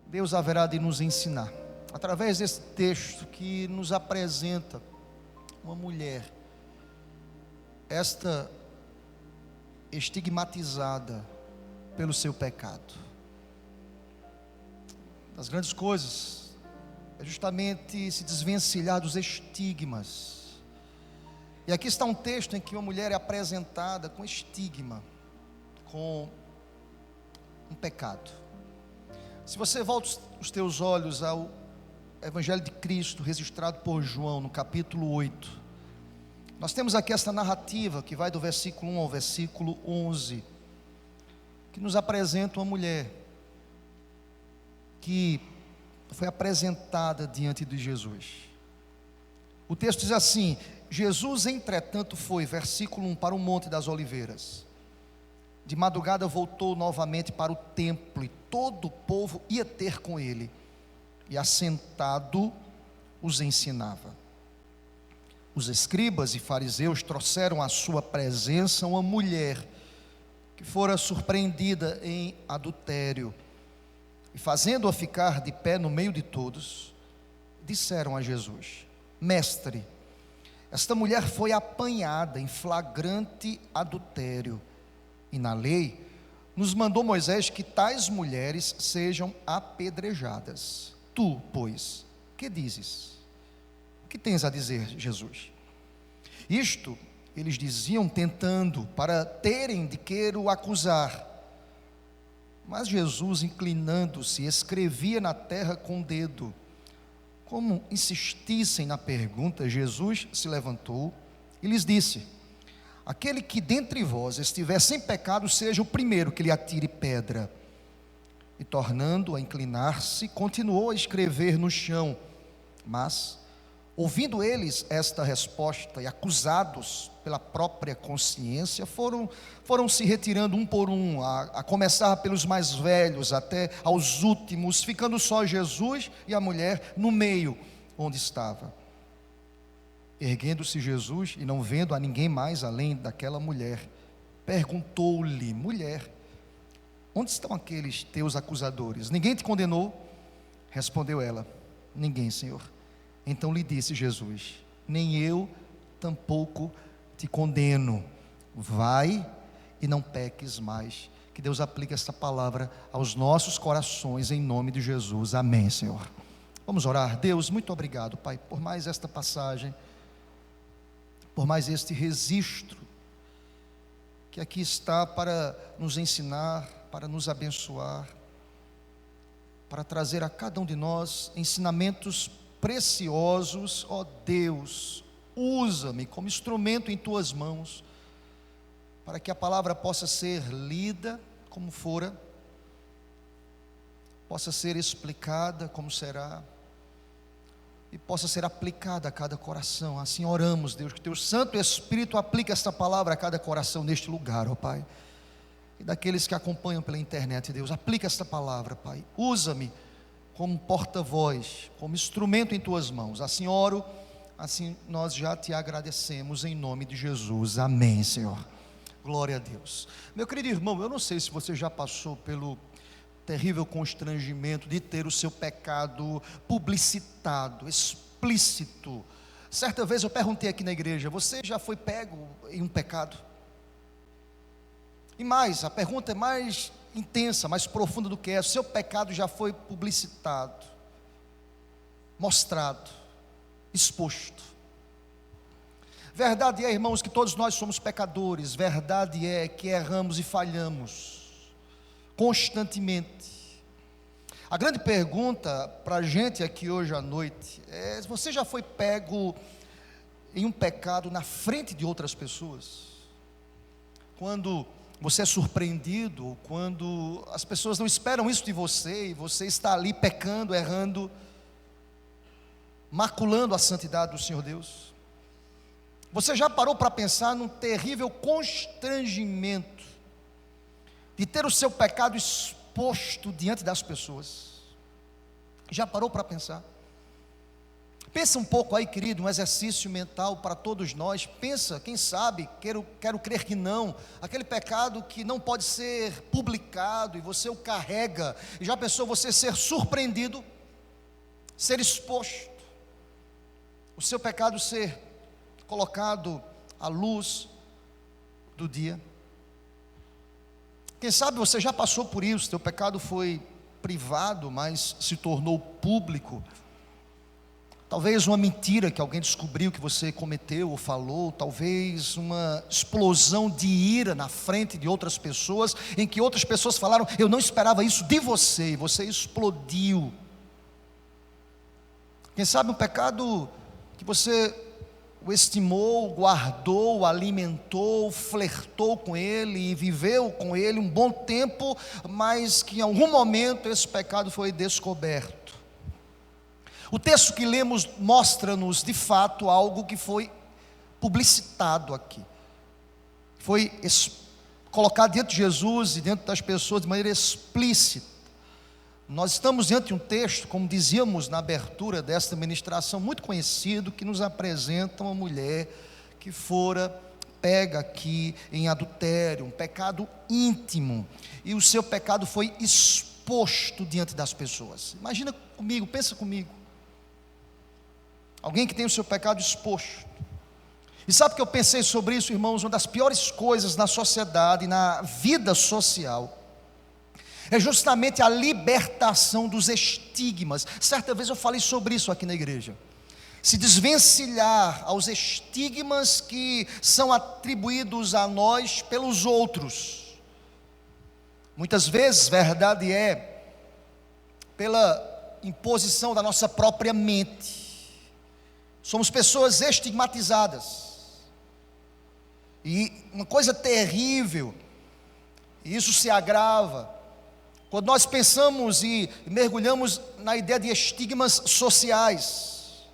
Deus haverá de nos ensinar, através desse texto que nos apresenta uma mulher, esta estigmatizada pelo seu pecado. Das grandes coisas é justamente se desvencilhar dos estigmas. E aqui está um texto em que uma mulher é apresentada com estigma, com um pecado. Se você volta os teus olhos ao Evangelho de Cristo, registrado por João, no capítulo 8, nós temos aqui esta narrativa que vai do versículo 1 ao versículo 11, que nos apresenta uma mulher que foi apresentada diante de Jesus. O texto diz assim: Jesus, entretanto, foi, versículo 1, para o Monte das Oliveiras. De madrugada voltou novamente para o templo, e todo o povo ia ter com ele, e assentado os ensinava. Os escribas e fariseus trouxeram à sua presença uma mulher que fora surpreendida em adultério, e fazendo-a ficar de pé no meio de todos, disseram a Jesus: Mestre, esta mulher foi apanhada em flagrante adultério, e na lei nos mandou Moisés que tais mulheres sejam apedrejadas. Tu, pois, que dizes? O que tens a dizer, Jesus? Isto eles diziam tentando, para terem de que o acusar. Mas Jesus, inclinando-se, escrevia na terra com o dedo. Como insistissem na pergunta, Jesus se levantou e lhes disse: Aquele que dentre vós estiver sem pecado, seja o primeiro que lhe atire pedra. E tornando a inclinar-se, continuou a escrever no chão. Mas, ouvindo eles esta resposta e acusados pela própria consciência, foram se retirando um por um, a começar pelos mais velhos até aos últimos, ficando só Jesus e a mulher no meio onde estava. Erguendo-se Jesus e não vendo a ninguém mais além daquela mulher, perguntou-lhe: Mulher, onde estão aqueles teus acusadores? Ninguém te condenou? Respondeu ela: Ninguém, Senhor. Então lhe disse Jesus: Nem eu tampouco te condeno. Vai e não peques mais. Que Deus aplique esta palavra aos nossos corações, em nome de Jesus. Amém, Senhor. Vamos orar. Deus, muito obrigado, Pai, por mais esta passagem, por mais este registro que aqui está para nos ensinar, para nos abençoar, para trazer a cada um de nós ensinamentos preciosos. Ó Deus, usa-me como instrumento em tuas mãos, para que a palavra possa ser lida como fora, possa ser explicada como será, e possa ser aplicada a cada coração. Assim oramos, Deus, que teu Santo Espírito aplique esta palavra a cada coração neste lugar, ó Pai, e daqueles que acompanham pela internet. Deus, aplica esta palavra, Pai, usa-me como porta-voz, como instrumento em tuas mãos. Assim oro, assim nós já te agradecemos, em nome de Jesus. Amém, Senhor. Glória a Deus. Meu querido irmão, eu não sei se você já passou pelo terrível constrangimento de ter o seu pecado publicitado, explícito. Certa vez eu perguntei aqui na igreja: você já foi pego em um pecado? E mais, a pergunta é mais intensa, mais profunda do que essa: seu pecado já foi publicitado, mostrado, exposto? Verdade é, irmãos, que todos nós somos pecadores. Verdade é que erramos e falhamos constantemente. A grande pergunta para a gente aqui hoje à noite é: você já foi pego em um pecado na frente de outras pessoas? Quando você é surpreendido, quando as pessoas não esperam isso de você, e você está ali pecando, errando, maculando a santidade do Senhor Deus. Você já parou para pensar num terrível constrangimento de ter o seu pecado exposto diante das pessoas? Já parou para pensar? Pensa um pouco aí, querido, um exercício mental para todos nós. Pensa, quem sabe, quero crer que não, aquele pecado que não pode ser publicado e você o carrega. E já pensou você ser surpreendido, ser exposto, o seu pecado ser colocado à luz do dia? Quem sabe você já passou por isso, teu pecado foi privado, mas se tornou público. Talvez uma mentira que alguém descobriu que você cometeu ou falou, talvez uma explosão de ira na frente de outras pessoas, em que outras pessoas falaram: eu não esperava isso de você, e você explodiu. Quem sabe um pecado que você o estimou, guardou, alimentou, flertou com ele e viveu com ele um bom tempo, mas que em algum momento esse pecado foi descoberto. O texto que lemos mostra-nos de fato algo que foi publicitado aqui, foi colocado diante de Jesus e diante das pessoas de maneira explícita. Nós estamos diante de um texto, como dizíamos na abertura desta ministração, muito conhecido, que nos apresenta uma mulher que fora pega aqui em adultério, um pecado íntimo, e o seu pecado foi exposto diante das pessoas. Imagina comigo, pensa comigo, alguém que tem o seu pecado exposto. E sabe que eu pensei sobre isso, irmãos? Uma das piores coisas na sociedade, na vida social, é justamente a libertação dos estigmas. Certa vez eu falei sobre isso aqui na igreja. Se desvencilhar aos estigmas que são atribuídos a nós pelos outros. Muitas vezes, verdade é, pela imposição da nossa própria mente. Somos pessoas estigmatizadas. E uma coisa terrível, e isso se agrava quando nós pensamos e mergulhamos na ideia de estigmas sociais.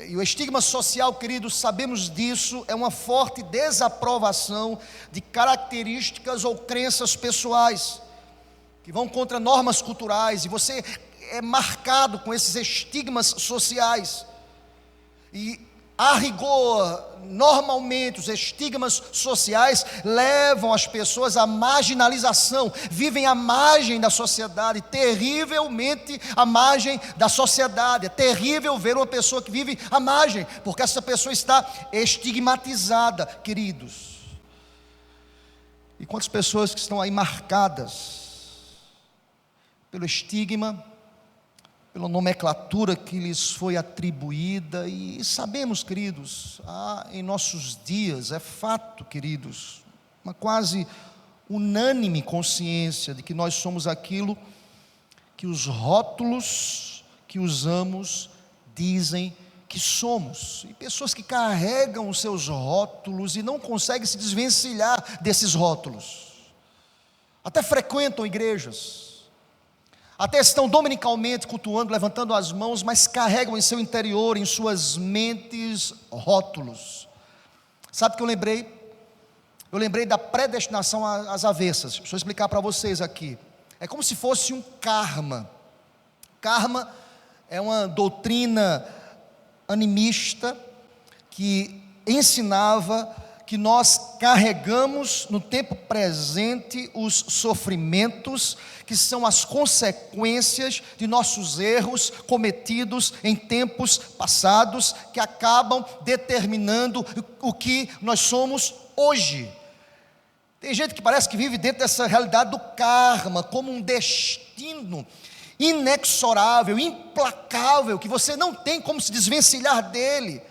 E o estigma social, queridos, sabemos disso, é uma forte desaprovação de características ou crenças pessoais, que vão contra normas culturais, e você é marcado com esses estigmas sociais. E a rigor, normalmente os estigmas sociais levam as pessoas à marginalização, vivem à margem da sociedade, terrivelmente à margem da sociedade. É terrível ver uma pessoa que vive à margem, porque essa pessoa está estigmatizada, queridos. E quantas pessoas que estão aí marcadas pelo estigma, pela nomenclatura que lhes foi atribuída, e sabemos, queridos, em nossos dias, é fato, queridos, uma quase unânime consciência de que nós somos aquilo que os rótulos que usamos dizem que somos. E pessoas que carregam os seus rótulos e não conseguem se desvencilhar desses rótulos, até frequentam igrejas, até estão dominicalmente cultuando, levantando as mãos, mas carregam em seu interior, em suas mentes, rótulos. Sabe o que eu lembrei? Eu lembrei da predestinação às avessas. Deixa eu explicar para vocês aqui. É como se fosse um karma. Karma é uma doutrina animista que ensinava que nós carregamos no tempo presente os sofrimentos que são as consequências de nossos erros cometidos em tempos passados, que acabam determinando o que nós somos hoje. Tem gente que parece que vive dentro dessa realidade do karma, como um destino inexorável, implacável, que você não tem como se desvencilhar dele,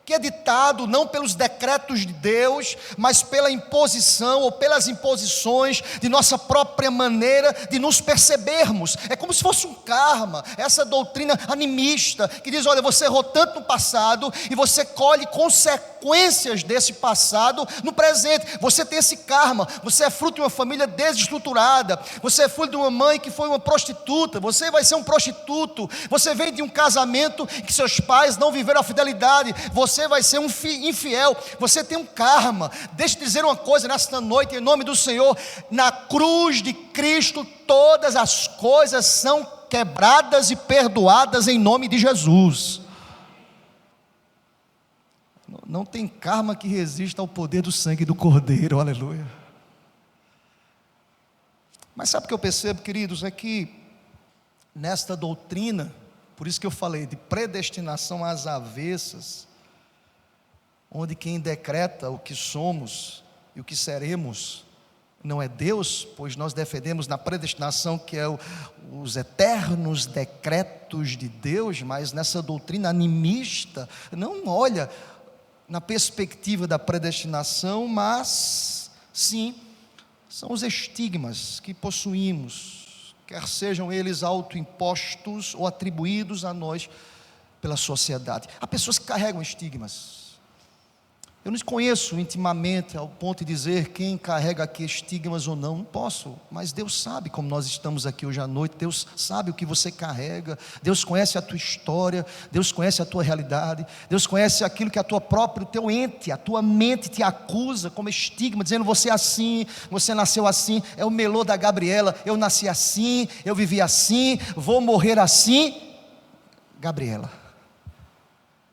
que é ditado não pelos decretos de Deus, mas pela imposição ou pelas imposições de nossa própria maneira de nos percebermos. É como se fosse um karma, essa doutrina animista que diz: olha, você errou tanto no passado e você colhe consequências desse passado no presente. Você tem esse karma, você é fruto de uma família desestruturada, você é filho de uma mãe que foi uma prostituta, você vai ser um prostituto, você vem de um casamento em que seus pais não viveram a fidelidade, você vai ser um infiel, você tem um karma. Deixa eu dizer uma coisa nesta noite, em nome do Senhor: na cruz de Cristo todas as coisas são quebradas e perdoadas em nome de Jesus. não tem karma que resista ao poder do sangue do Cordeiro, aleluia. Mas sabe o que eu percebo, queridos, é que nesta doutrina, por isso que eu falei de predestinação às avessas, onde quem decreta o que somos e o que seremos não é Deus, pois nós defendemos na predestinação que é os eternos decretos de Deus, mas nessa doutrina animista não olha na perspectiva da predestinação, mas sim, são os estigmas que possuímos, quer sejam eles autoimpostos ou atribuídos a nós pela sociedade. Há pessoas que carregam estigmas. Eu não conheço intimamente ao ponto de dizer quem carrega aqui estigmas ou não, não posso, mas Deus sabe como nós estamos aqui hoje à noite, Deus sabe o que você carrega, Deus conhece a tua história, Deus conhece a tua realidade, Deus conhece aquilo que o teu ente, a tua mente te acusa como estigma, dizendo você é assim, você nasceu assim, é o melô da Gabriela, eu nasci assim, eu vivi assim, vou morrer assim. Gabriela,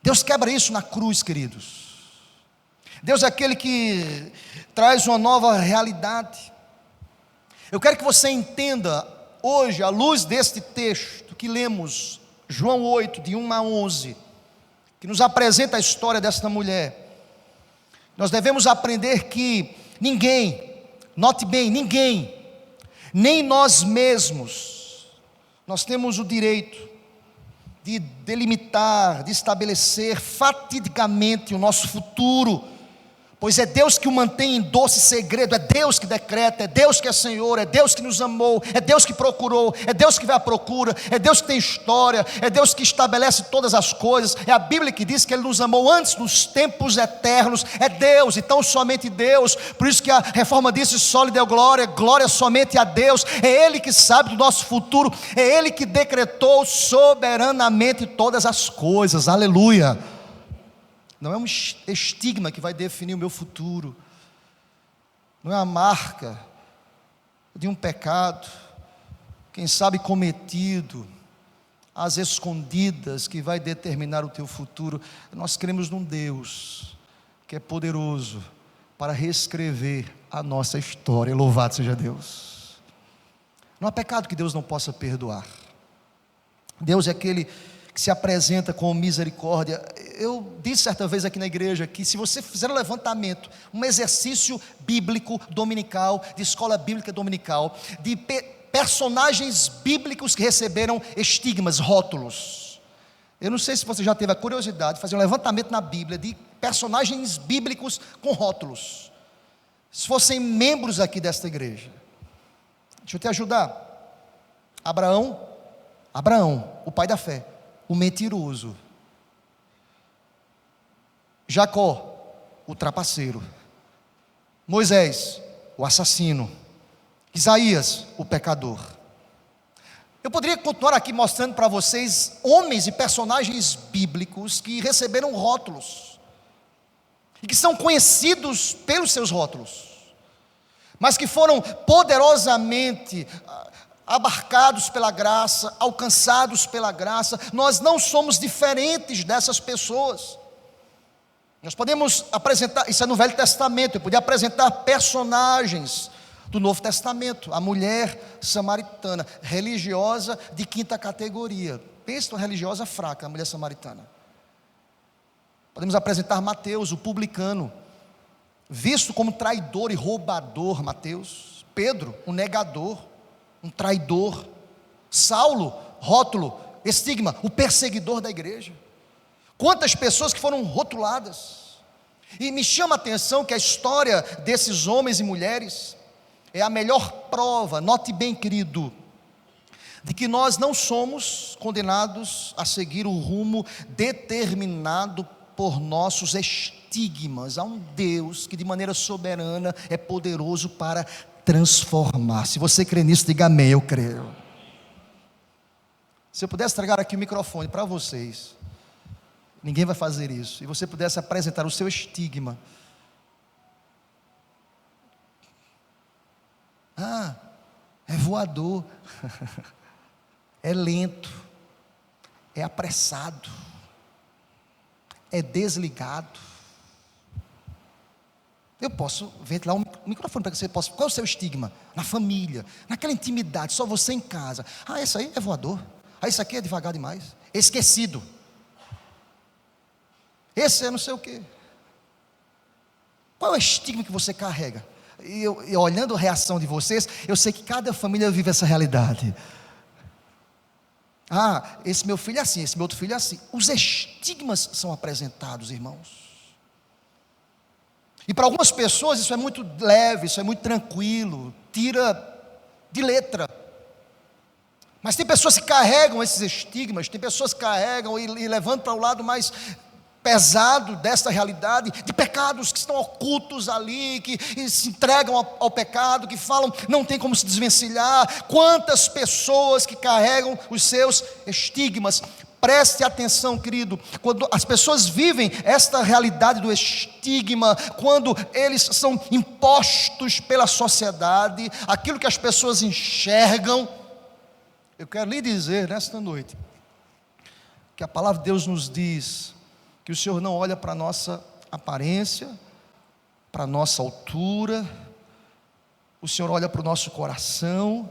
Deus quebra isso na cruz, queridos. Deus é aquele que traz uma nova realidade. Eu quero que você entenda hoje, à luz deste texto que lemos, João 8, de 1 a 11, que nos apresenta a história desta mulher. Nós devemos aprender que ninguém, note bem, ninguém, nem nós mesmos, nós temos o direito de delimitar, de estabelecer fatidicamente o nosso futuro, pois é Deus que o mantém em doce segredo, é Deus que decreta, é Deus que é Senhor, é Deus que nos amou, é Deus que procurou, é Deus que vai à procura, é Deus que tem história, é Deus que estabelece todas as coisas, é a Bíblia que diz que Ele nos amou antes dos tempos eternos, é Deus, então somente Deus, por isso que a Reforma disse, só lhe deu glória, glória somente a Deus, é Ele que sabe do nosso futuro, é Ele que decretou soberanamente todas as coisas, aleluia. Não é um estigma que vai definir o meu futuro, não é a marca de um pecado, quem sabe cometido, às escondidas, que vai determinar o teu futuro. Nós cremos num Deus que é poderoso para reescrever a nossa história, louvado seja Deus. Não há pecado que Deus não possa perdoar. Deus é aquele que se apresenta com misericórdia. Eu disse certa vez aqui na igreja que se você fizer um levantamento, um exercício bíblico dominical, de escola bíblica dominical, de personagens bíblicos que receberam estigmas, rótulos. Eu não sei se você já teve a curiosidade de fazer um levantamento na Bíblia de personagens bíblicos com rótulos. Se fossem membros aqui desta igreja. Deixa eu te ajudar. Abraão, o pai da fé, o mentiroso. Jacó, o trapaceiro. Moisés, o assassino. Isaías, o pecador. Eu poderia continuar aqui mostrando para vocês homens e personagens bíblicos que receberam rótulos e que são conhecidos pelos seus rótulos, mas que foram poderosamente abarcados pela graça, alcançados pela graça. Nós não somos diferentes dessas pessoas. Nós podemos apresentar, isso é no Velho Testamento, eu podia apresentar personagens do Novo Testamento, a mulher samaritana, religiosa de quinta categoria. Pensa numa religiosa fraca, a mulher samaritana. Podemos apresentar Mateus, o publicano, visto como traidor e roubador. Mateus. Pedro, um negador, um traidor. Saulo, rótulo, estigma, o perseguidor da igreja. Quantas pessoas que foram rotuladas. E me chama a atenção que a história desses homens e mulheres é a melhor prova, note bem, querido, de que nós não somos condenados a seguir o rumo determinado por nossos estigmas. Há um Deus que de maneira soberana é poderoso para transformar. Se você crê nisso, diga amém, eu creio. Se eu pudesse tragar aqui o microfone para vocês, ninguém vai fazer isso, e você pudesse apresentar o seu estigma. É voador, é lento, é apressado, é desligado, Eu posso ventilar um microfone para que você possa. Qual é o seu estigma? Na família, naquela intimidade, só você em casa. Ah, esse aí é voador. Ah, esse aqui é devagar demais. Esquecido. Esse é não sei o quê. Qual é o estigma que você carrega? E olhando a reação de vocês, eu sei que cada família vive essa realidade. Ah, esse meu filho é assim, esse meu outro filho é assim. Os estigmas são apresentados, irmãos. E para algumas pessoas isso é muito leve, isso é muito tranquilo, tira de letra. Mas tem pessoas que carregam esses estigmas, tem pessoas que carregam e levantam para o lado mais pesado dessa realidade, de pecados que estão ocultos ali, que se entregam ao pecado, que falam, não tem como se desvencilhar. Quantas pessoas que carregam os seus estigmas. Preste atenção, querido, quando as pessoas vivem esta realidade do estigma, quando eles são impostos pela sociedade, aquilo que as pessoas enxergam, eu quero lhe dizer nesta noite, que a palavra de Deus nos diz, que o Senhor não olha para a nossa aparência, para a nossa altura, o Senhor olha para o nosso coração.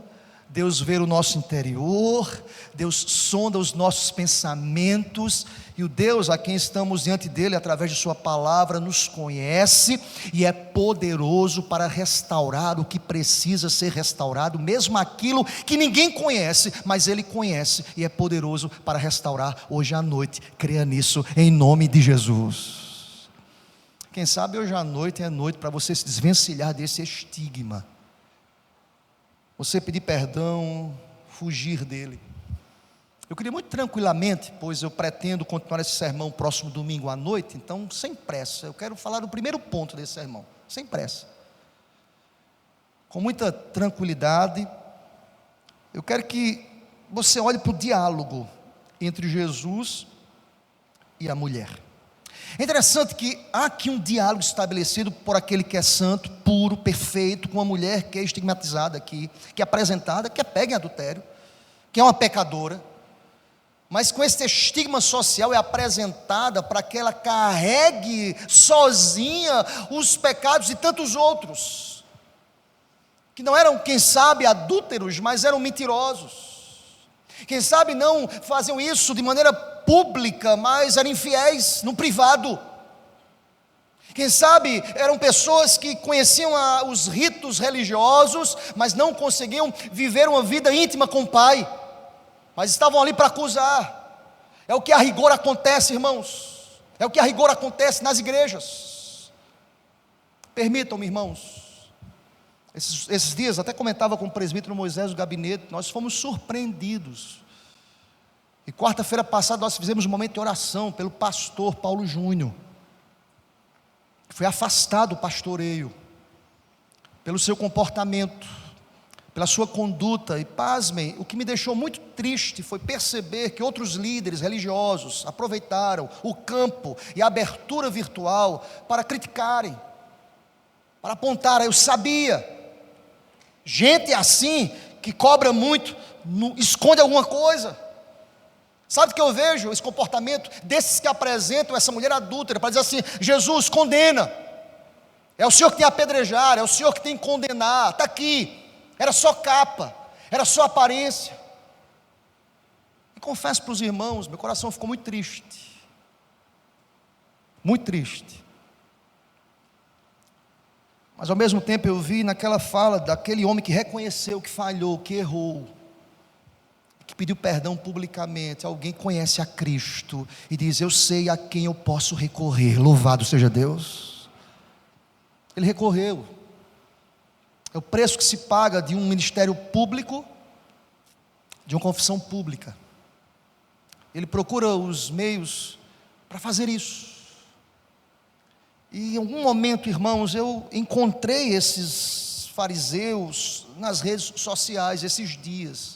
Deus vê o nosso interior, Deus sonda os nossos pensamentos, e o Deus a quem estamos diante dele, através de sua palavra, nos conhece, e é poderoso para restaurar o que precisa ser restaurado, mesmo aquilo que ninguém conhece, mas ele conhece, e é poderoso para restaurar hoje à noite. Creia nisso, em nome de Jesus. Quem sabe hoje à noite é noite para você se desvencilhar desse estigma, você pedir perdão, fugir dele. Eu queria muito tranquilamente, pois eu pretendo continuar esse sermão próximo domingo à noite, então sem pressa, eu quero falar do primeiro ponto desse sermão, sem pressa, com muita tranquilidade. Eu quero que você olhe para o diálogo entre Jesus e a mulher. É interessante que há aqui um diálogo estabelecido por aquele que é santo, puro, perfeito, com uma mulher que é estigmatizada aqui, que é apresentada, que é pega em adultério, que é uma pecadora, mas com esse estigma social é apresentada para que ela carregue sozinha os pecados de tantos outros, que não eram, quem sabe, adúlteros, mas eram mentirosos, quem sabe não faziam isso de maneira pública, mas eram infiéis no privado. Quem sabe eram pessoas que conheciam os ritos religiosos, mas não conseguiam viver uma vida íntima com o Pai, mas estavam ali para acusar. É o que a rigor acontece, irmãos, é o que a rigor acontece nas igrejas. Permitam-me, irmãos, esses dias até comentava com o presbítero Moisés do gabinete, nós fomos surpreendidos. E quarta-feira passada nós fizemos um momento de oração pelo pastor Paulo Júnior, que foi afastado do pastoreio, pelo seu comportamento, pela sua conduta. E pasmem, o que me deixou muito triste foi perceber que outros líderes religiosos aproveitaram o campo e a abertura virtual para criticarem, para apontar. Eu sabia, gente assim, que cobra muito, esconde alguma coisa. Sabe o que eu vejo? Esse comportamento desses que apresentam essa mulher adúltera, para dizer assim, Jesus condena, é o Senhor que tem a apedrejar, é o Senhor que tem que condenar, está aqui, era só capa, era só aparência. E confesso para os irmãos, meu coração ficou muito triste, mas ao mesmo tempo eu vi naquela fala daquele homem que reconheceu que falhou, que errou, que pediu perdão publicamente, alguém conhece a Cristo e diz, eu sei a quem eu posso recorrer, louvado seja Deus. Ele recorreu. É o preço que se paga de um ministério público, de uma confissão pública. Ele procura os meios para fazer isso. E em algum momento, irmãos, eu encontrei esses fariseus nas redes sociais esses dias.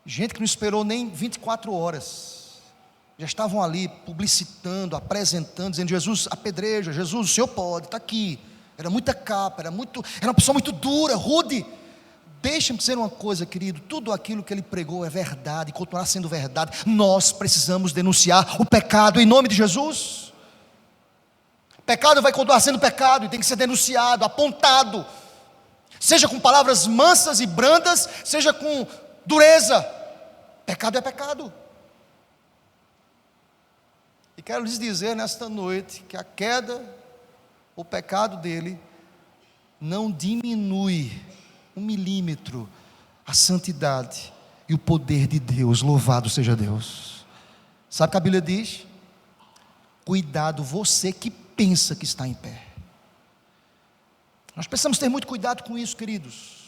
Gente que não esperou nem 24 horas, já estavam ali publicitando, apresentando, dizendo, Jesus apedreja, Jesus o Senhor pode, está aqui. Era muita capa, era uma pessoa muito dura, rude. Deixa-me dizer uma coisa, querido, tudo aquilo que ele pregou é verdade, e continuará sendo verdade. Nós precisamos denunciar o pecado em nome de Jesus. Pecado vai continuar sendo pecado e tem que ser denunciado, apontado, seja com palavras mansas e brandas, seja com dureza. Pecado é pecado. E quero lhes dizer nesta noite que a queda, o pecado dele, não diminui 1 milímetro a santidade e o poder de Deus. Louvado seja Deus. Sabe o que a Bíblia diz? Cuidado você que pensa que está em pé. Nós precisamos ter muito cuidado com isso, queridos.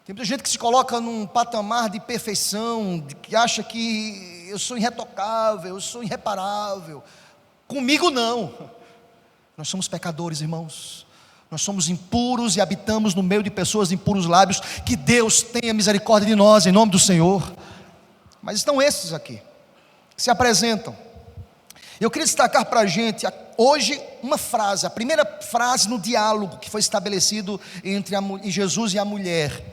Tem muita gente que se coloca num patamar de perfeição, que acha que eu sou irretocável, eu sou irreparável. Comigo não. Nós somos pecadores, irmãos. Nós somos impuros e habitamos no meio de pessoas de impuros lábios. Que Deus tenha misericórdia de nós, em nome do Senhor. Mas estão esses aqui, que se apresentam. Eu queria destacar para a gente hoje uma frase, a primeira frase no diálogo que foi estabelecido entre Jesus e a mulher.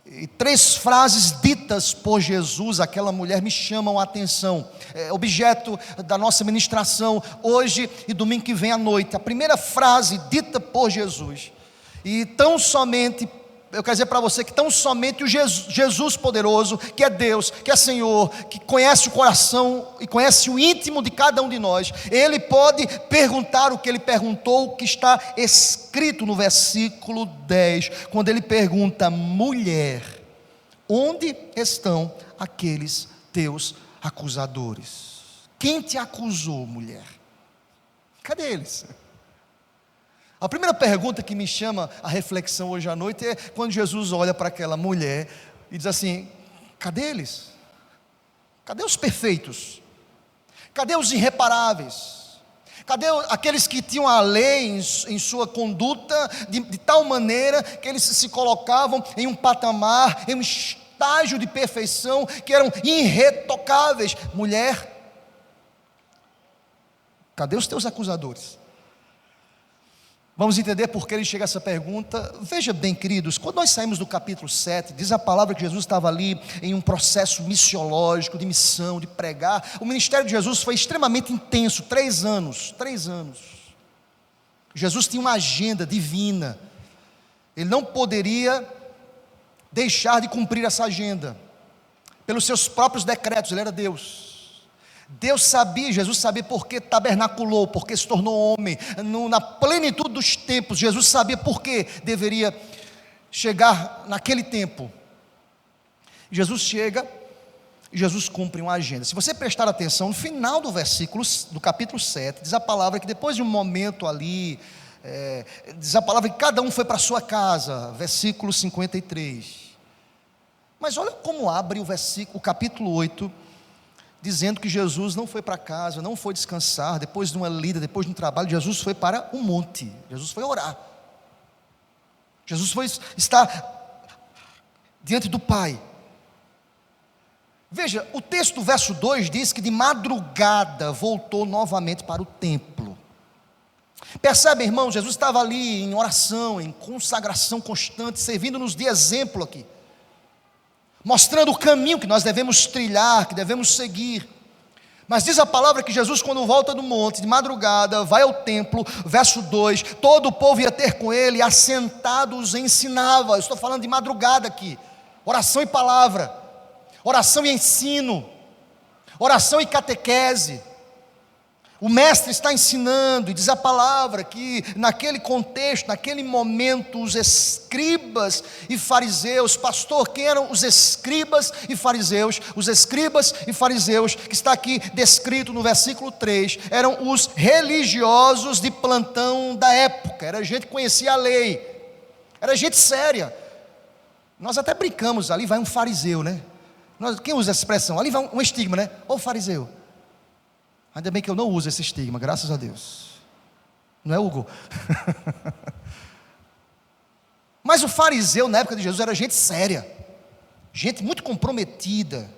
E 3 frases ditas por Jesus, aquela mulher, me chamam a atenção, objeto da nossa ministração hoje e domingo que vem à noite. A primeira frase dita por Jesus, e tão somente, eu quero dizer para você que tão somente o Jesus poderoso, que é Deus, que é Senhor, que conhece o coração e conhece o íntimo de cada um de nós, Ele pode perguntar o que Ele perguntou, o que está escrito no versículo 10, quando Ele pergunta: mulher, onde estão aqueles teus acusadores? Quem te acusou, mulher? Cadê eles? A primeira pergunta que me chama a reflexão hoje à noite é quando Jesus olha para aquela mulher e diz assim: cadê eles? Cadê os perfeitos? Cadê os irreparáveis? Cadê aqueles que tinham a lei em sua conduta de tal maneira que eles se colocavam em um patamar, em um estágio de perfeição, que eram irretocáveis? Mulher, cadê os teus acusadores? Vamos entender por que ele chega a essa pergunta. Veja bem, queridos, quando nós saímos do capítulo 7, diz a palavra que Jesus estava ali em um processo missiológico, de missão, de pregar. O ministério de Jesus foi extremamente intenso, 3 anos. Jesus tinha uma agenda divina. Ele não poderia deixar de cumprir essa agenda, pelos seus próprios decretos. Ele era Deus. Deus sabia, Jesus sabia por que tabernaculou, por que se tornou homem, na plenitude dos tempos. Jesus sabia por que deveria chegar naquele tempo. Jesus chega, e Jesus cumpre uma agenda. Se você prestar atenção, no final do versículo, do capítulo 7, diz a palavra que depois de um momento ali, diz a palavra que cada um foi para a sua casa, versículo 53. Mas olha como abre o capítulo 8, dizendo que Jesus não foi para casa, não foi descansar, depois de uma lida, depois de um trabalho. Jesus foi para um monte, Jesus foi orar, Jesus foi estar diante do Pai. Veja, o texto do verso 2 diz que de madrugada voltou novamente para o templo. Percebem, irmãos, Jesus estava ali em oração, em consagração constante, servindo-nos de exemplo aqui, mostrando o caminho que nós devemos trilhar, que devemos seguir. Mas diz a palavra que Jesus, quando volta do monte, de madrugada, vai ao templo, verso 2, todo o povo ia ter com ele, assentado os ensinava. Eu estou falando de madrugada aqui, oração e palavra, oração e ensino, oração e catequese. O mestre está ensinando, e diz a palavra que naquele contexto, naquele momento, os escribas e fariseus, pastor, quem eram os escribas e fariseus? Os escribas e fariseus, que está aqui descrito no versículo 3, eram os religiosos de plantão da época. Era gente que conhecia a lei, era gente séria. Nós até brincamos, ali vai um fariseu, né? Quem usa essa expressão? Ali vai um estigma, né? Ô fariseu. Ainda bem que eu não uso esse estigma, graças a Deus. Não é, Hugo? Mas o fariseu na época de Jesus era gente séria, gente muito comprometida,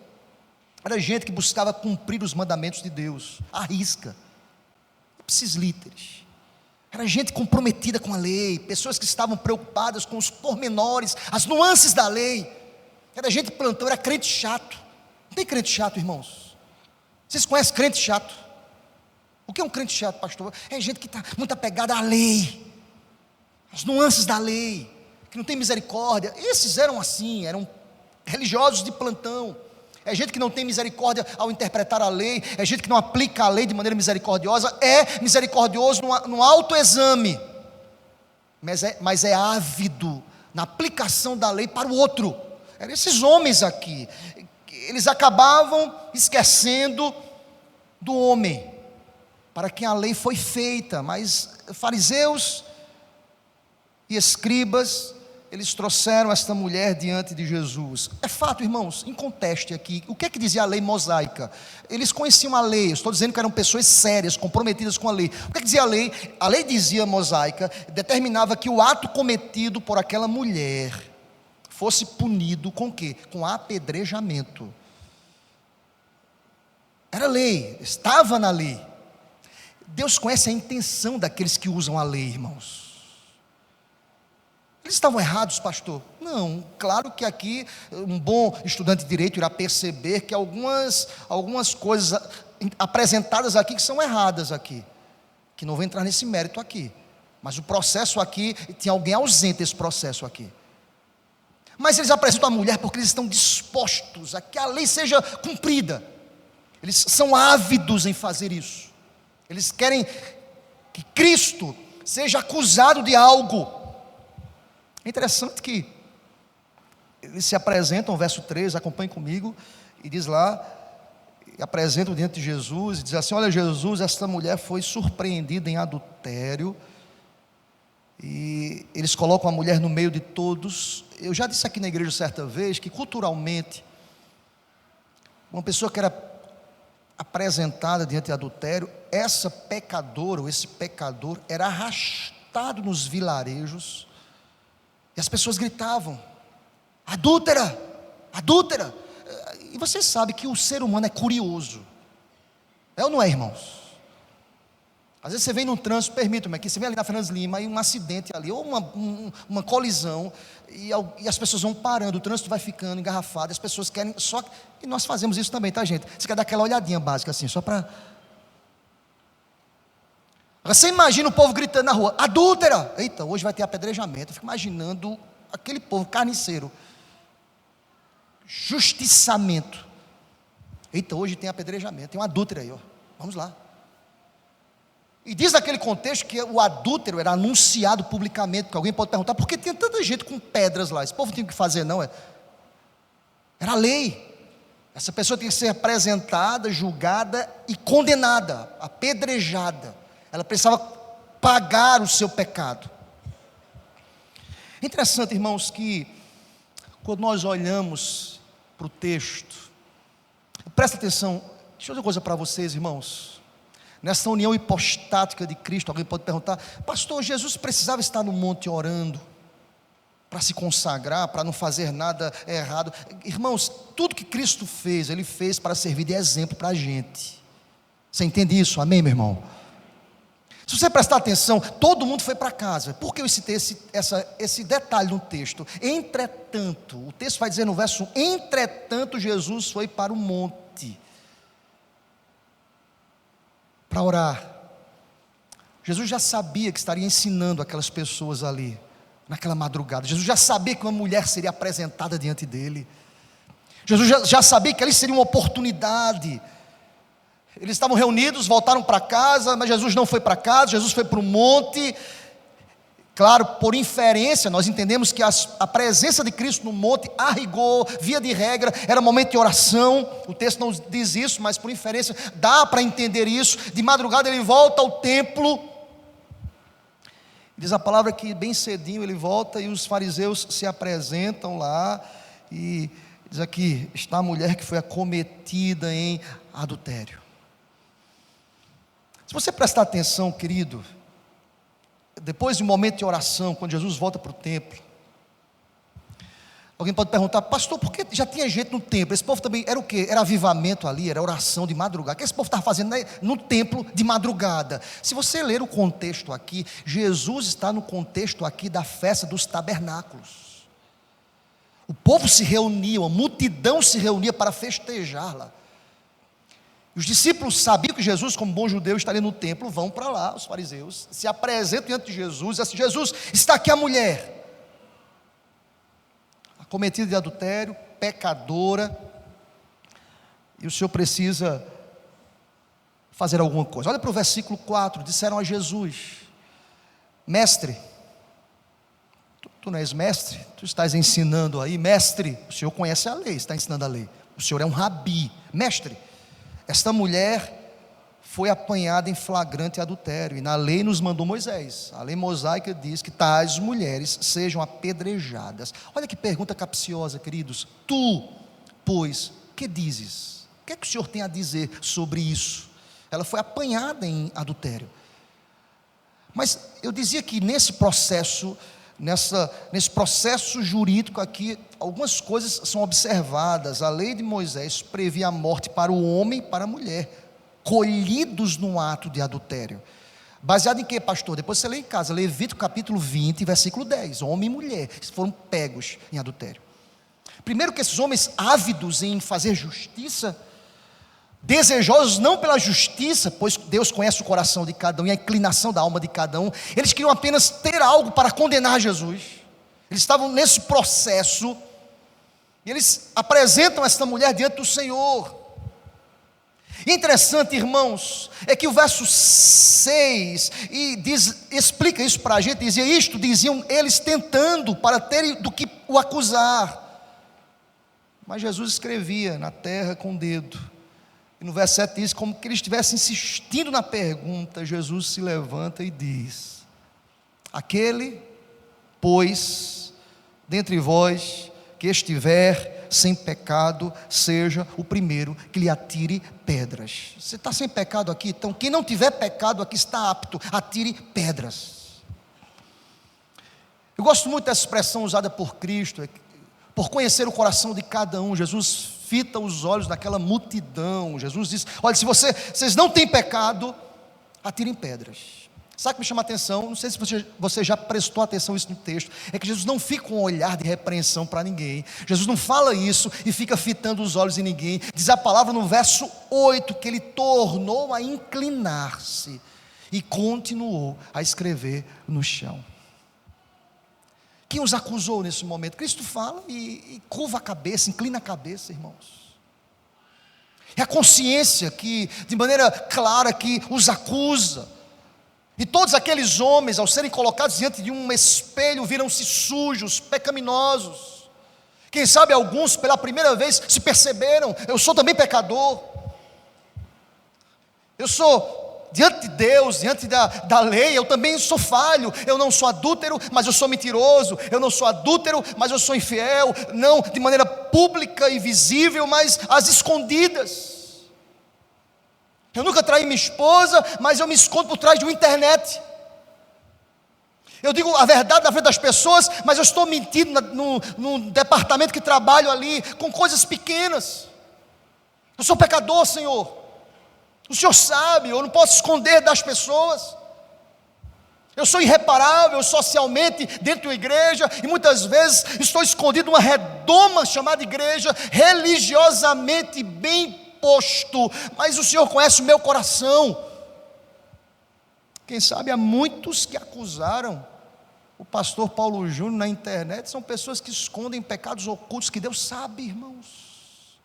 era gente que buscava cumprir os mandamentos de Deus, à risca, ipsis literis. Era gente comprometida com a lei, pessoas que estavam preocupadas com os pormenores, as nuances da lei. Era gente plantão, era crente chato. Não tem crente chato, irmãos? Vocês conhecem crente chato? O que é um crente chato, pastor? É gente que está muito apegada à lei, às nuances da lei, que não tem misericórdia. Esses eram assim, eram religiosos de plantão. É gente que não tem misericórdia ao interpretar a lei, é gente que não aplica a lei de maneira misericordiosa, é misericordioso no autoexame, mas é ávido na aplicação da lei para o outro. Eram esses homens aqui, eles acabavam esquecendo do homem, para quem a lei foi feita. Mas fariseus e escribas, eles trouxeram esta mulher diante de Jesus. É fato, irmãos, em contexto aqui, o que é que dizia a lei mosaica? Eles conheciam a lei, eu estou dizendo que eram pessoas sérias, comprometidas com a lei. O que é que dizia a lei? A lei dizia mosaica, determinava que o ato cometido por aquela mulher fosse punido com o quê? Com apedrejamento. Era lei, estava na lei. Deus conhece a intenção daqueles que usam a lei, irmãos. Eles estavam errados, pastor? Não, claro que aqui um bom estudante de direito irá perceber que algumas coisas apresentadas aqui que são erradas aqui, que não vou entrar nesse mérito aqui, mas o processo aqui, tinha alguém ausente desse processo aqui. Mas eles apresentam a mulher porque eles estão dispostos a que a lei seja cumprida. Eles são ávidos em fazer isso. Eles querem que Cristo seja acusado de algo. É interessante que eles se apresentam, verso 3, acompanhe comigo, e diz lá, apresentam diante de Jesus, e diz assim: olha Jesus, esta mulher foi surpreendida em adultério, e eles colocam a mulher no meio de todos. Eu já disse aqui na igreja certa vez, que culturalmente, uma pessoa que era apresentada diante de adultério, essa pecadora, ou esse pecador, era arrastado nos vilarejos, e as pessoas gritavam: adúltera, adúltera. E você sabe que o ser humano é curioso, é ou não é, irmãos? Às vezes você vem num trânsito, permita-me aqui, você vem ali na Fernandes Lima, e um acidente ali, ou uma colisão, e as pessoas vão parando, o trânsito vai ficando engarrafado, as pessoas querem, e nós fazemos isso também, tá, gente? Você quer dar aquela olhadinha básica assim, só para... Você imagina o povo gritando na rua: adúltera! Eita, hoje vai ter apedrejamento. Eu fico imaginando aquele povo carniceiro, justiçamento. Eita, hoje tem apedrejamento, tem um adúltero aí, ó. Vamos lá. E diz naquele contexto que o adúltero era anunciado publicamente, porque alguém pode perguntar: por que tinha tanta gente com pedras lá? Esse povo tinha que fazer, não é? Era a lei. Essa pessoa tinha que ser apresentada, julgada e condenada, apedrejada. Ela precisava pagar o seu pecado. É interessante, irmãos, que quando nós olhamos para o texto, presta atenção, deixa eu dizer uma coisa para vocês, irmãos. Nessa união hipostática de Cristo, alguém pode perguntar: pastor, Jesus precisava estar no monte orando para se consagrar, para não fazer nada errado? Irmãos, tudo que Cristo fez, Ele fez para servir de exemplo para a gente. Você entende isso? Amém, meu irmão? Se você prestar atenção, todo mundo foi para casa. Por que eu citei esse detalhe no texto? Entretanto, o texto vai dizer no verso 1: entretanto Jesus foi para o monte para orar. Jesus já sabia que estaria ensinando aquelas pessoas ali, naquela madrugada. Jesus já sabia que uma mulher seria apresentada diante dele. Jesus já sabia que ali seria uma oportunidade. Eles estavam reunidos, voltaram para casa, mas Jesus não foi para casa, Jesus foi para o monte. Claro, por inferência, nós entendemos que a presença de Cristo no monte, a rigor, via de regra, era momento de oração. O texto não diz isso, mas por inferência dá para entender isso. De madrugada ele volta ao templo. Diz a palavra que bem cedinho ele volta e os fariseus se apresentam lá. E diz aqui: está a mulher que foi acometida em adultério. Se você prestar atenção, querido, depois de um momento de oração, quando Jesus volta para o templo, alguém pode perguntar: pastor, por que já tinha gente no templo? Esse povo também era o quê? Era avivamento ali, era oração de madrugada. O que esse povo estava fazendo no templo de madrugada? Se você ler o contexto aqui, Jesus está no contexto aqui da festa dos tabernáculos. O povo se reunia, a multidão se reunia para festejar lá. Os discípulos sabiam que Jesus, como bom judeu, estaria no templo, vão para lá, os fariseus, se apresentam diante de Jesus, e assim, Jesus, está aqui a mulher, acometida de adultério, pecadora, e o Senhor precisa fazer alguma coisa. Olha para o versículo 4, disseram a Jesus: mestre, tu não és mestre? Tu estás ensinando aí, mestre, o Senhor conhece a lei, está ensinando a lei, o Senhor é um rabi, mestre, esta mulher foi apanhada em flagrante adultério, e na lei nos mandou Moisés, a lei mosaica diz que tais mulheres sejam apedrejadas. Olha que pergunta capciosa, queridos. Tu, pois, que dizes? O que é que o Senhor tem a dizer sobre isso? Ela foi apanhada em adultério. Mas eu dizia que nesse processo jurídico aqui, algumas coisas são observadas. A lei de Moisés previa a morte para o homem e para a mulher, colhidos no ato de adultério. Baseado em quê, pastor? Depois você lê em casa, Levítico capítulo 20, versículo 10, homem e mulher foram pegos em adultério. Primeiro que esses homens ávidos em fazer justiça, desejosos não pela justiça, pois Deus conhece o coração de cada um e a inclinação da alma de cada um, eles queriam apenas ter algo para condenar Jesus. Eles estavam nesse processo, e eles apresentam esta mulher diante do Senhor. E interessante, irmãos, é que o verso 6 explica isso para a gente, dizia isto, diziam eles tentando para terem do que o acusar, mas Jesus escrevia na terra com o dedo. E no verso 7 diz, como que ele estivesse insistindo na pergunta, Jesus se levanta e diz: aquele, pois, dentre vós, que estiver sem pecado, seja o primeiro que lhe atire pedras. Você está sem pecado aqui? Então quem não tiver pecado aqui está apto, atire pedras. Eu gosto muito dessa expressão usada por Cristo, por conhecer o coração de cada um. Jesus fita os olhos daquela multidão. Jesus diz: olha, se vocês não têm pecado, atirem pedras. Sabe o que me chama a atenção? Não sei se você já prestou atenção isso no texto. É que Jesus não fica com um olhar de repreensão para ninguém. Jesus não fala isso e fica fitando os olhos em ninguém. Diz a palavra no verso 8 que ele tornou a inclinar-se e continuou a escrever no chão. Quem os acusou nesse momento? Cristo fala e curva a cabeça, inclina a cabeça, irmãos. É a consciência que, de maneira clara, que os acusa. E todos aqueles homens, ao serem colocados diante de um espelho, viram-se sujos, pecaminosos. Quem sabe alguns, pela primeira vez, se perceberam: eu sou também pecador. Eu sou, diante de Deus, diante da lei, eu também sou falho. Eu não sou adúltero, mas eu sou mentiroso. Eu não sou adúltero, mas eu sou infiel. Não de maneira pública e visível, mas às escondidas. Eu nunca traí minha esposa, mas eu me escondo por trás de uma internet. Eu digo a verdade na frente das pessoas, mas eu estou mentindo no departamento que trabalho ali, com coisas pequenas. Eu sou pecador, Senhor. O Senhor sabe, eu não posso esconder das pessoas. Eu sou irreparável socialmente dentro da igreja, e muitas vezes estou escondido numa redoma chamada igreja, religiosamente bem posto, mas o Senhor conhece o meu coração. Quem sabe há muitos que acusaram o pastor Paulo Júnior na internet, são pessoas que escondem pecados ocultos que Deus sabe, irmãos.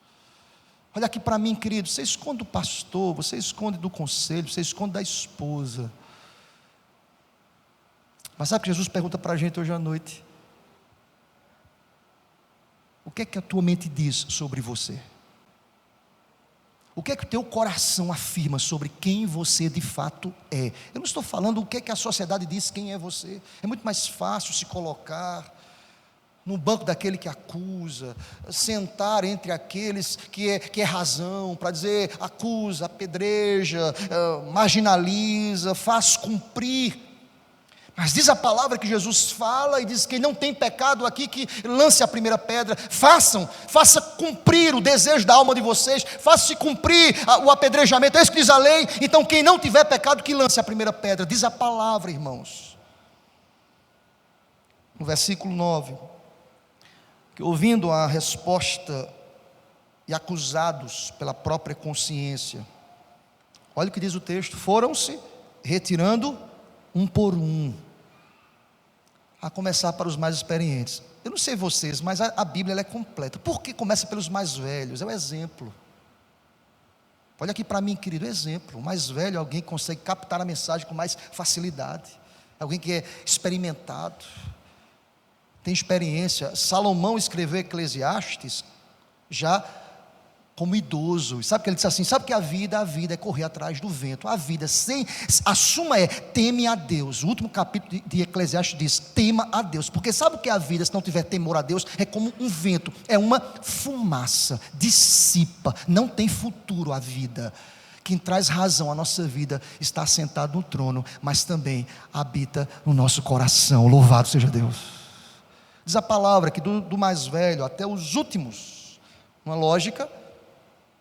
Olha aqui para mim, querido, você esconde do pastor, você esconde do conselho, você esconde da esposa. Mas sabe o que Jesus pergunta para a gente hoje à noite? O que é que a tua mente diz sobre você? O que é que o teu coração afirma sobre quem você de fato é? Eu não estou falando o que é que a sociedade diz quem é você. É muito mais fácil se colocar no banco daquele que acusa, sentar entre aqueles que é razão, para dizer acusa, apedreja, marginaliza, faz cumprir. Mas diz a palavra que Jesus fala e diz: quem não tem pecado aqui, que lance a primeira pedra. Faça cumprir o desejo da alma de vocês, faça cumprir o apedrejamento. É isso que diz a lei. Então quem não tiver pecado, que lance a primeira pedra. Diz a palavra, irmãos. No versículo 9, que ouvindo a resposta e acusados pela própria consciência, Olha o que diz o texto: foram-se retirando um por um, a começar para os mais experientes. Eu não sei vocês, mas a Bíblia ela é completa. Por que começa pelos mais velhos? É o exemplo. Olha aqui para mim, querido, exemplo. O mais velho é alguém que consegue captar a mensagem com mais facilidade, alguém que é experimentado, tem experiência. Salomão escreveu Eclesiastes já como idoso. Sabe o que ele disse assim? Sabe que a vida é correr atrás do vento. A vida a suma é: teme a Deus. O último capítulo de Eclesiastes diz: tema a Deus. Porque sabe o que é a vida se não tiver temor a Deus? É como um vento, é uma fumaça, dissipa, não tem futuro a vida. Quem traz razão à nossa vida está sentado no trono, mas também habita no nosso coração. Louvado seja Deus. Diz a palavra que do mais velho até os últimos, uma lógica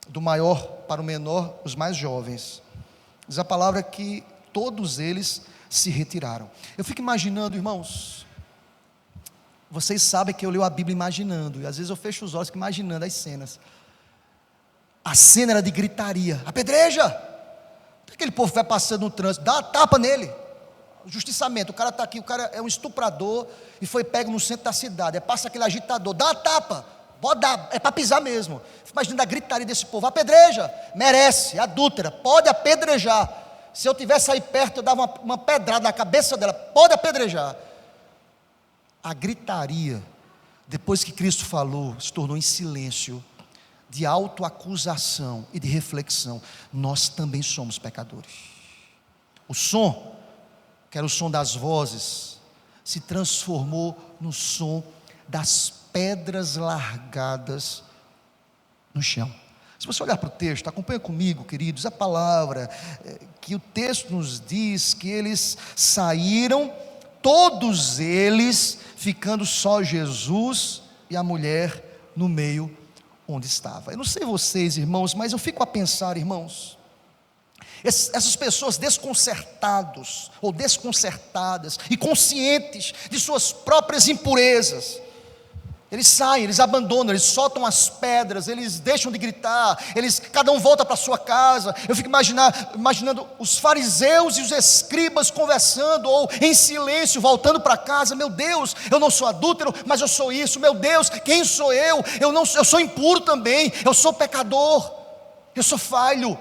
do maior para o menor, os mais jovens. Diz a palavra que todos eles se retiraram. Eu fico imaginando, irmãos, vocês sabem que eu leio a Bíblia imaginando, e às vezes eu fecho os olhos imaginando as cenas. A cena era de gritaria: apedreja! Aquele povo vai passando no trânsito, dá uma tapa nele. Justiçamento, o cara está aqui, o cara é um estuprador e foi pego no centro da cidade, passa aquele agitador, dá uma tapa. Pode dar, é para pisar mesmo. Imagina a gritaria desse povo: apedreja, merece, adúltera, pode apedrejar. Se eu tivesse aí perto, eu dava uma pedrada na cabeça dela, pode apedrejar. A gritaria, depois que Cristo falou, se tornou em silêncio, de autoacusação e de reflexão. Nós também somos pecadores. O som, que era o som das vozes, se transformou no som das pedras largadas no chão. Se você olhar para o texto, acompanha comigo, queridos, a palavra que o texto nos diz que eles saíram, todos eles, ficando só Jesus e a mulher no meio onde estava. Eu não sei vocês, irmãos, mas eu fico a pensar, irmãos, essas pessoas desconcertados ou desconcertadas e conscientes de suas próprias impurezas, eles saem, eles abandonam, eles soltam as pedras, eles deixam de gritar, cada um volta para a sua casa. Eu fico imaginando os fariseus e os escribas conversando, ou em silêncio, voltando para casa. Meu Deus, eu não sou adúltero, mas eu sou isso. Meu Deus, quem sou eu? Eu sou impuro também, eu sou pecador, eu sou falho.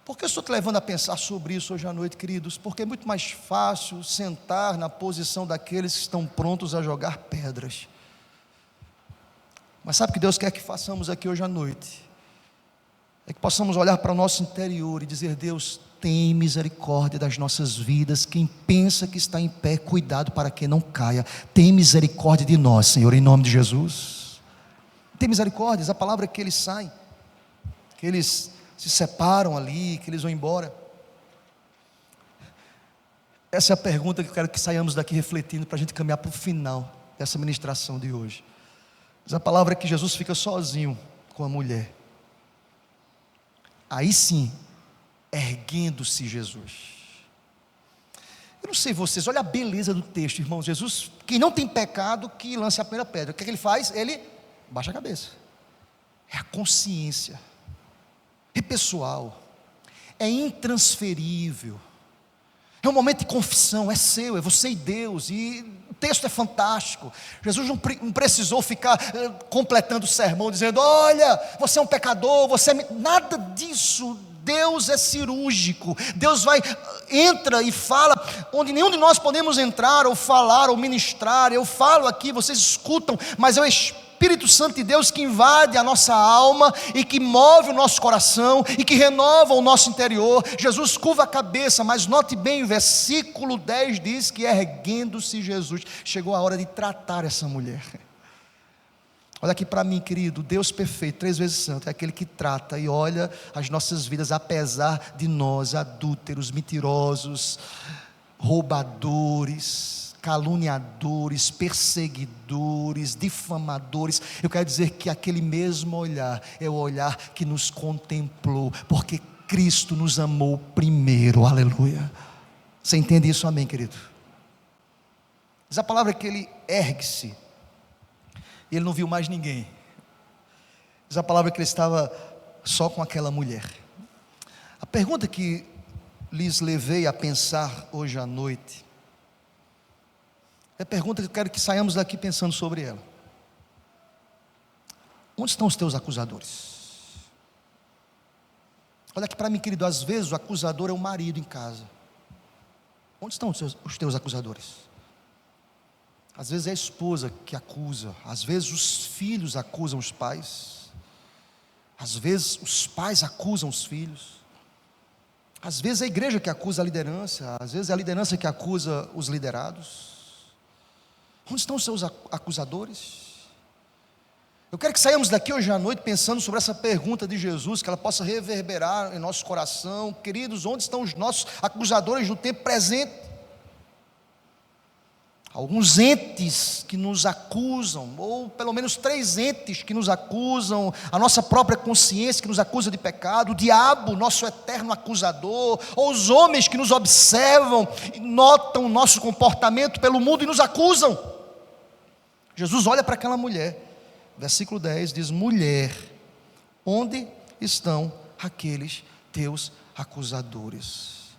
Por que eu estou te levando a pensar sobre isso hoje à noite, queridos? Porque é muito mais fácil sentar na posição daqueles que estão prontos a jogar pedras. Mas sabe o que Deus quer que façamos aqui hoje à noite? É que possamos olhar para o nosso interior e dizer: Deus, tem misericórdia das nossas vidas. Quem pensa que está em pé, cuidado para que não caia. Tem misericórdia de nós, Senhor, em nome de Jesus. Tem misericórdia. A palavra é que eles saem, que eles se separam ali, que eles vão embora. Essa é a pergunta que eu quero que saiamos daqui refletindo, para a gente caminhar para o final dessa ministração de hoje. Mas a palavra é que Jesus fica sozinho com a mulher. Aí sim, erguendo-se Jesus. Eu não sei vocês, olha a beleza do texto, irmãos. Jesus, quem não tem pecado, que lance a primeira pedra. O que é que ele faz? Ele baixa a cabeça. É a consciência. É pessoal, é intransferível, é um momento de confissão, é seu, é você e Deus, e o texto é fantástico. Jesus não precisou ficar completando o sermão, dizendo: olha, você é um pecador, nada disso. Deus é cirúrgico, Deus entra e fala onde nenhum de nós podemos entrar, ou falar, ou ministrar. Eu falo aqui, vocês escutam, mas é o Espírito Santo de Deus que invade a nossa alma e que move o nosso coração e que renova o nosso interior. Jesus curva a cabeça, mas note bem, o versículo 10 diz que erguendo-se Jesus, chegou a hora de tratar essa mulher. Olha aqui para mim, querido, Deus perfeito, 3 vezes santo, é aquele que trata e olha as nossas vidas, apesar de nós, adúlteros, mentirosos, roubadores, caluniadores, perseguidores, difamadores. Eu quero dizer que aquele mesmo olhar é o olhar que nos contemplou, porque Cristo nos amou primeiro. Aleluia. Você entende isso? Amém, querido? Diz a palavra que ele ergue-se e ele não viu mais ninguém. Diz a palavra que ele estava só com aquela mulher. pergunta que lhes levei a pensar hoje à noite é a pergunta que eu quero que saiamos daqui pensando sobre ela. Onde estão os teus acusadores? Olha aqui para mim, querido, às vezes o acusador é o marido em casa. Onde estão os teus acusadores? Às vezes é a esposa que acusa, às vezes os filhos acusam os pais, às vezes os pais acusam os filhos, às vezes é a igreja que acusa a liderança, às vezes é a liderança que acusa os liderados. Onde estão os seus acusadores? Eu quero que saiamos daqui hoje à noite pensando sobre essa pergunta de Jesus, que ela possa reverberar em nosso coração. Queridos, onde estão os nossos acusadores no tempo presente? Alguns entes que nos acusam, ou pelo menos 3 entes que nos acusam, a nossa própria consciência que nos acusa de pecado, o diabo, nosso eterno acusador, ou os homens que nos observam, notam o nosso comportamento pelo mundo e nos acusam. Jesus olha para aquela mulher, versículo 10 diz: mulher, onde estão aqueles teus acusadores?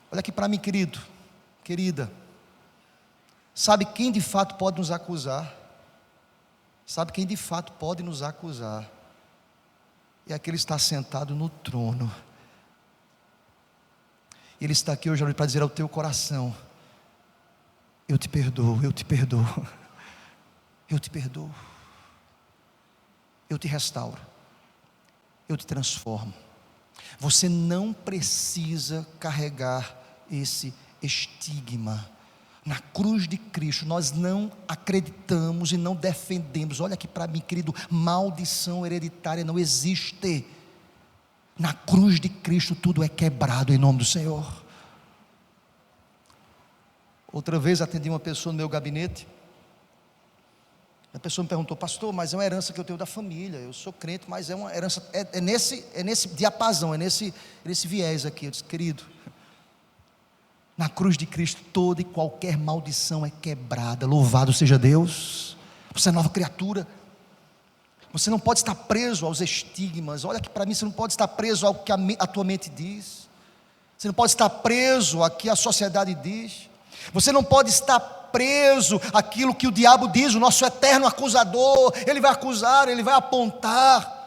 Olha aqui para mim, querido, querida. Sabe quem de fato pode nos acusar? Sabe quem de fato pode nos acusar? É aquele que está sentado no trono. Ele está aqui hoje para dizer ao teu coração: eu te perdoo, eu te perdoo, eu te perdoo, eu te restauro, eu te transformo. Você não precisa carregar esse estigma. Na cruz de Cristo nós não acreditamos e não defendemos. Olha aqui para mim, querido, maldição hereditária não existe. Na cruz de Cristo tudo é quebrado em nome do Senhor. Outra vez atendi uma pessoa no meu gabinete. A pessoa me perguntou: pastor, mas é uma herança que eu tenho da família, eu sou crente, mas é uma herança, é nesse diapasão, é nesse viés aqui. Eu disse: querido, na cruz de Cristo toda e qualquer maldição é quebrada. Louvado seja Deus. Você é nova criatura. Você não pode estar preso aos estigmas. Olha aqui para mim, você não pode estar preso ao que a tua mente diz. Você não pode estar preso ao que a sociedade diz. Você não pode estar preso àquilo que o diabo diz, o nosso eterno acusador. Ele vai acusar, ele vai apontar.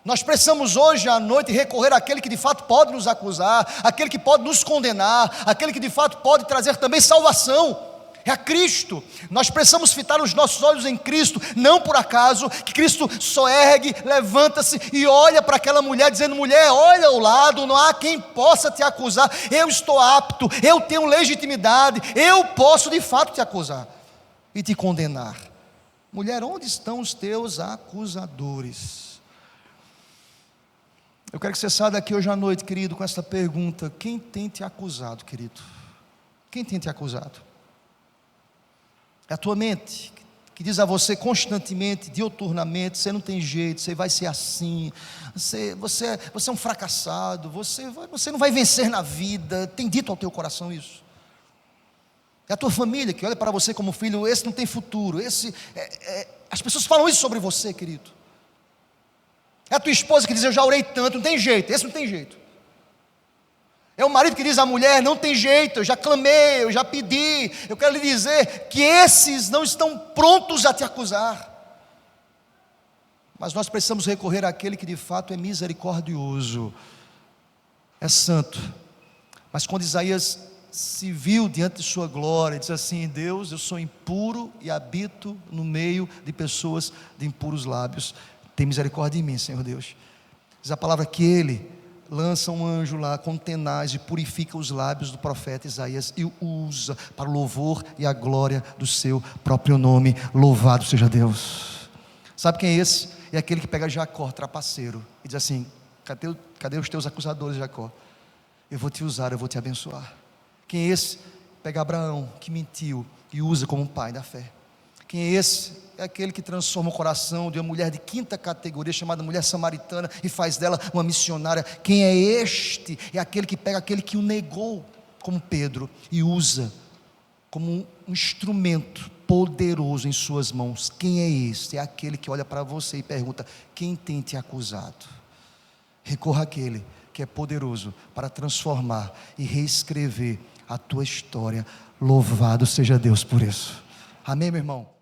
Nós precisamos hoje à noite recorrer àquele que de fato pode nos acusar, aquele que pode nos condenar, aquele que de fato pode trazer também salvação. É a Cristo. Nós precisamos fitar os nossos olhos em Cristo. Não por acaso que Cristo só ergue, levanta-se e olha para aquela mulher dizendo: mulher, olha ao lado, não há quem possa te acusar. Eu estou apto, eu tenho legitimidade, eu posso de fato te acusar e te condenar. Mulher, onde estão os teus acusadores? Eu quero que você saia daqui hoje à noite, querido, com essa pergunta: quem tem te acusado, querido? Quem tem te acusado? É a tua mente que diz a você constantemente, diuturnamente: você não tem jeito, você vai ser assim, você é um fracassado, você não vai vencer na vida. Tem dito ao teu coração isso? É a tua família que olha para você como filho: esse não tem futuro, as pessoas falam isso sobre você, querido. É a tua esposa que diz: eu já orei tanto, não tem jeito, esse não tem jeito. É o marido que diz à mulher: não tem jeito, eu já clamei, eu já pedi. Eu quero lhe dizer que esses não estão prontos a te acusar. Mas nós precisamos recorrer àquele que de fato é misericordioso, é santo. Mas quando Isaías se viu diante de sua glória, diz assim: Deus, eu sou impuro e habito no meio de pessoas de impuros lábios. Tem misericórdia de mim, Senhor Deus. Diz a palavra que Ele lança um anjo lá com tenaz e purifica os lábios do profeta Isaías e o usa para o louvor e a glória do seu próprio nome. Louvado seja Deus. Sabe quem é esse? É aquele que pega Jacó, trapaceiro, e diz assim: cadê os teus acusadores, Jacó? Eu vou te usar, eu vou te abençoar. Quem é esse? Pega Abraão, que mentiu, e usa como um pai da fé. Quem é esse? É aquele que transforma o coração de uma mulher de 5ª categoria, chamada mulher samaritana, e faz dela uma missionária. Quem é este? É aquele que pega aquele que o negou, como Pedro, e usa como um instrumento poderoso em suas mãos. Quem é este? É aquele que olha para você e pergunta: quem tem te acusado? Recorra àquele que é poderoso para transformar e reescrever a tua história. Louvado seja Deus por isso. Amém, meu irmão?